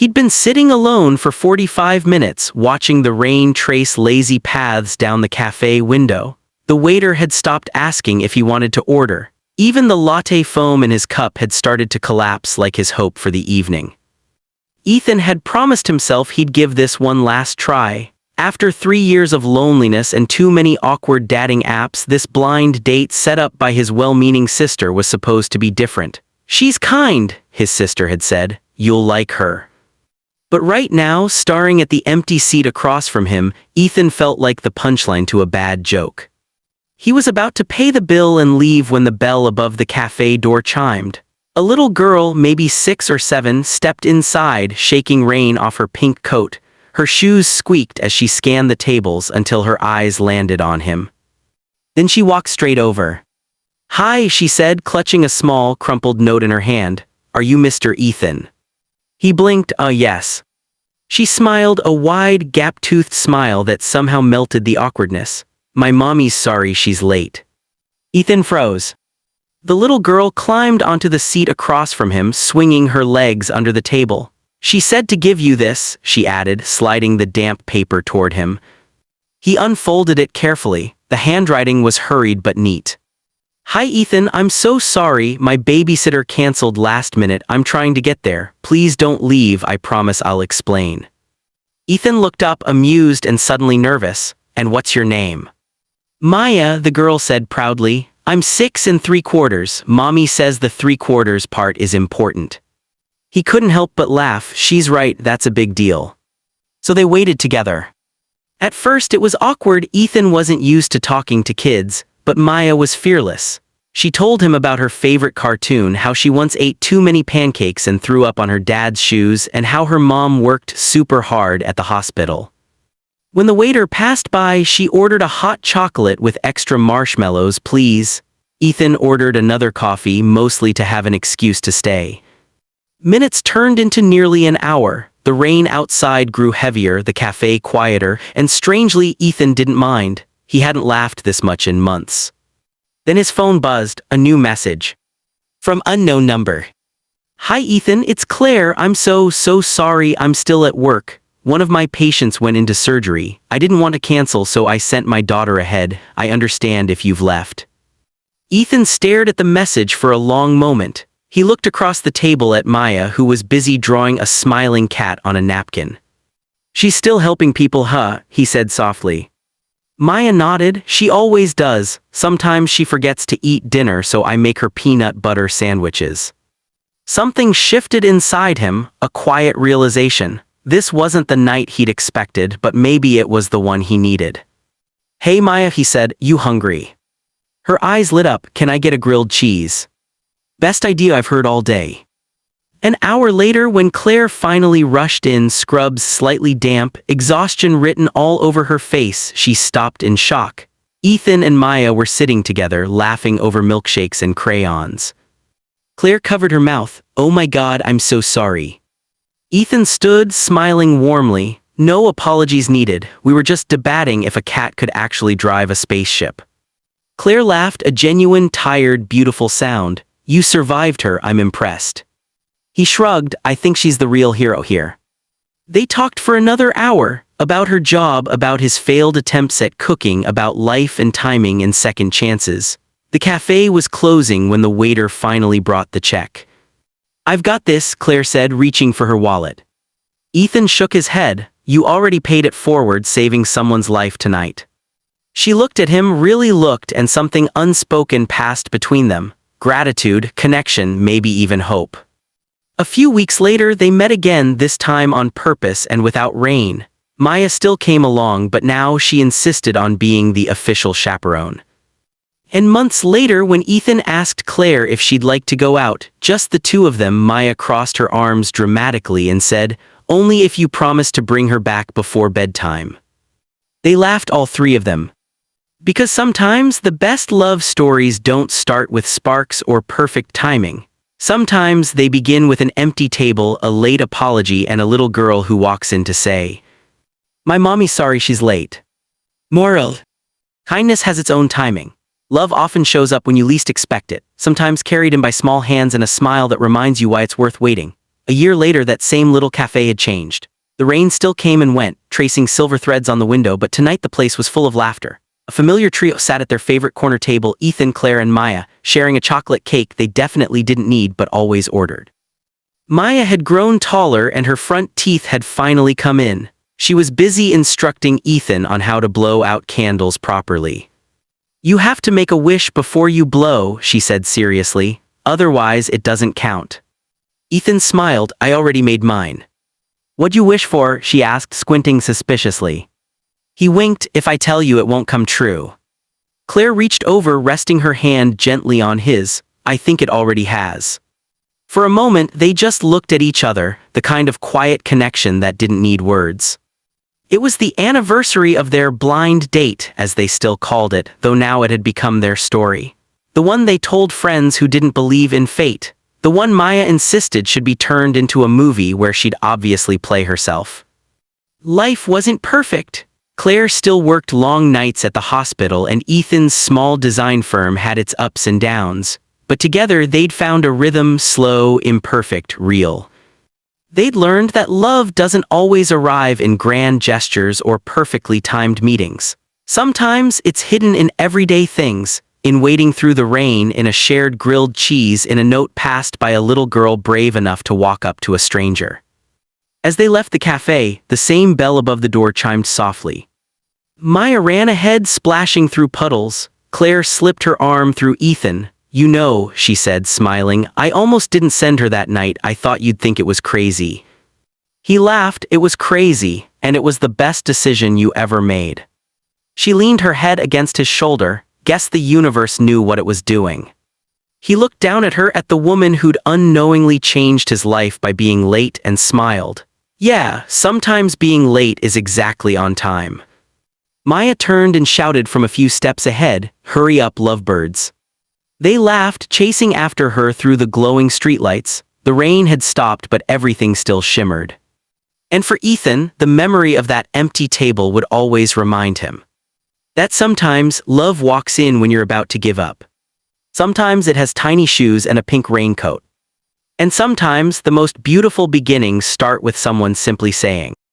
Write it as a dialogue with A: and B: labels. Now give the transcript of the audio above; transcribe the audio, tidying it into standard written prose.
A: He'd been sitting alone for 45 minutes, watching the rain trace lazy paths down the cafe window. The waiter had stopped asking if he wanted to order. Even the latte foam in his cup had started to collapse like his hope for the evening. Ethan had promised himself he'd give this one last try. After 3 years of loneliness and too many awkward dating apps, this blind date set up by his well-meaning sister was supposed to be different. "She's kind," his sister had said. "You'll like her." But right now, staring at the empty seat across from him, Ethan felt like the punchline to a bad joke. He was about to pay the bill and leave when the bell above the cafe door chimed. A little girl, maybe 6 or 7, stepped inside, shaking rain off her pink coat. Her shoes squeaked as she scanned the tables until her eyes landed on him. Then she walked straight over. "Hi," she said, clutching a small, crumpled note in her hand. "Are you Mr. Ethan?" He blinked, yes. She smiled, a wide, gap-toothed smile that somehow melted the awkwardness. "My mommy's sorry she's late." Ethan froze. The little girl climbed onto the seat across from him, swinging her legs under the table. "She said to give you this," she added, sliding the damp paper toward him. He unfolded it carefully. The handwriting was hurried but neat. "Hi Ethan, I'm so sorry, my babysitter canceled last minute. I'm trying to get there. Please don't leave, I promise I'll explain." Ethan looked up, amused and suddenly nervous. "And what's your name?" "Maya," the girl said proudly. "I'm 6 3/4. Mommy says the 3/4 part is important." He couldn't help but laugh. She's right, that's a big deal. So they waited together. At first it was awkward. Ethan wasn't used to talking to kids, but Maya was fearless. She told him about her favorite cartoon, how she once ate too many pancakes and threw up on her dad's shoes, and how her mom worked super hard at the hospital. When the waiter passed by, she ordered a hot chocolate with extra marshmallows, please. Ethan ordered another coffee, mostly to have an excuse to stay. Minutes turned into nearly an hour. The rain outside grew heavier, the cafe quieter, and strangely, Ethan didn't mind. He hadn't laughed this much in months. Then his phone buzzed, a new message. From unknown number. "Hi Ethan, it's Claire. I'm so sorry, I'm still at work. One of my patients went into surgery. I didn't want to cancel, so I sent my daughter ahead. I understand if you've left." Ethan stared at the message for a long moment. He looked across the table at Maya, who was busy drawing a smiling cat on a napkin. "She's still helping people, huh?" he said softly. Maya nodded. "She always does. Sometimes she forgets to eat dinner, so I make her peanut butter sandwiches." Something shifted inside him, a quiet realization. This wasn't the night he'd expected, but maybe it was the one he needed. "Hey Maya," he said, "you hungry?" Her eyes lit up. "Can I get a grilled cheese?" "Best idea I've heard all day." An hour later, when Claire finally rushed in, scrubs slightly damp, exhaustion written all over her face, she stopped in shock. Ethan and Maya were sitting together, laughing over milkshakes and crayons. Claire covered her mouth. "Oh my God, I'm so sorry." Ethan stood, smiling warmly. "No apologies needed. We were just debating if a cat could actually drive a spaceship." Claire laughed, a genuine, tired, beautiful sound. "You survived her, I'm impressed." He shrugged. "I think she's the real hero here." They talked for another hour, about her job, about his failed attempts at cooking, about life and timing and second chances. The cafe was closing when the waiter finally brought the check. "I've got this," Claire said, reaching for her wallet. Ethan shook his head. "You already paid it forward, saving someone's life tonight." She looked at him, really looked, and something unspoken passed between them. Gratitude, connection, maybe even hope. A few weeks later, they met again, this time on purpose and without rain. Maya still came along, but now she insisted on being the official chaperone. And months later, when Ethan asked Claire if she'd like to go out, just the two of them, Maya crossed her arms dramatically and said, "Only if you promise to bring her back before bedtime." They laughed, all three of them. Because sometimes the best love stories don't start with sparks or perfect timing. Sometimes they begin with an empty table, a late apology, and a little girl who walks in to say, "My mommy's sorry she's late." Moral: kindness has its own timing. Love often shows up when you least expect it, sometimes carried in by small hands and a smile that reminds you why it's worth waiting. A year later, that same little cafe had changed. The rain still came and went, tracing silver threads on the window, but tonight the place was full of laughter. A familiar trio sat at their favorite corner table, Ethan, Claire, and Maya, sharing a chocolate cake they definitely didn't need but always ordered. Maya had grown taller and her front teeth had finally come in. She was busy instructing Ethan on how to blow out candles properly. "You have to make a wish before you blow," she said seriously. "Otherwise, it doesn't count." Ethan smiled. "I already made mine." "What'd you wish for?" she asked, squinting suspiciously. He winked. "If I tell you, it won't come true." Claire reached over, resting her hand gently on his. "I think it already has." For a moment, they just looked at each other, the kind of quiet connection that didn't need words. It was the anniversary of their blind date, as they still called it, though now it had become their story. The one they told friends who didn't believe in fate. The one Maya insisted should be turned into a movie where she'd obviously play herself. Life wasn't perfect. Claire still worked long nights at the hospital, and Ethan's small design firm had its ups and downs. But together they'd found a rhythm, slow, imperfect, real. They'd learned that love doesn't always arrive in grand gestures or perfectly timed meetings. Sometimes it's hidden in everyday things, in waiting through the rain, in a shared grilled cheese, in a note passed by a little girl brave enough to walk up to a stranger. As they left the cafe, the same bell above the door chimed softly. Maya ran ahead, splashing through puddles. Claire slipped her arm through Ethan. "You know," she said, smiling, "I almost didn't send her that night. I thought you'd think it was crazy." He laughed. "It was crazy, and it was the best decision you ever made." She leaned her head against his shoulder. Guess the universe knew what it was doing. He looked down at her, at the woman who'd unknowingly changed his life by being late, and smiled. "Yeah, sometimes being late is exactly on time." Maya turned and shouted from a few steps ahead, "Hurry up, lovebirds." They laughed, chasing after her through the glowing streetlights. The rain had stopped, but everything still shimmered. And for Ethan, the memory of that empty table would always remind him that sometimes love walks in when you're about to give up. Sometimes it has tiny shoes and a pink raincoat. And sometimes the most beautiful beginnings start with someone simply saying,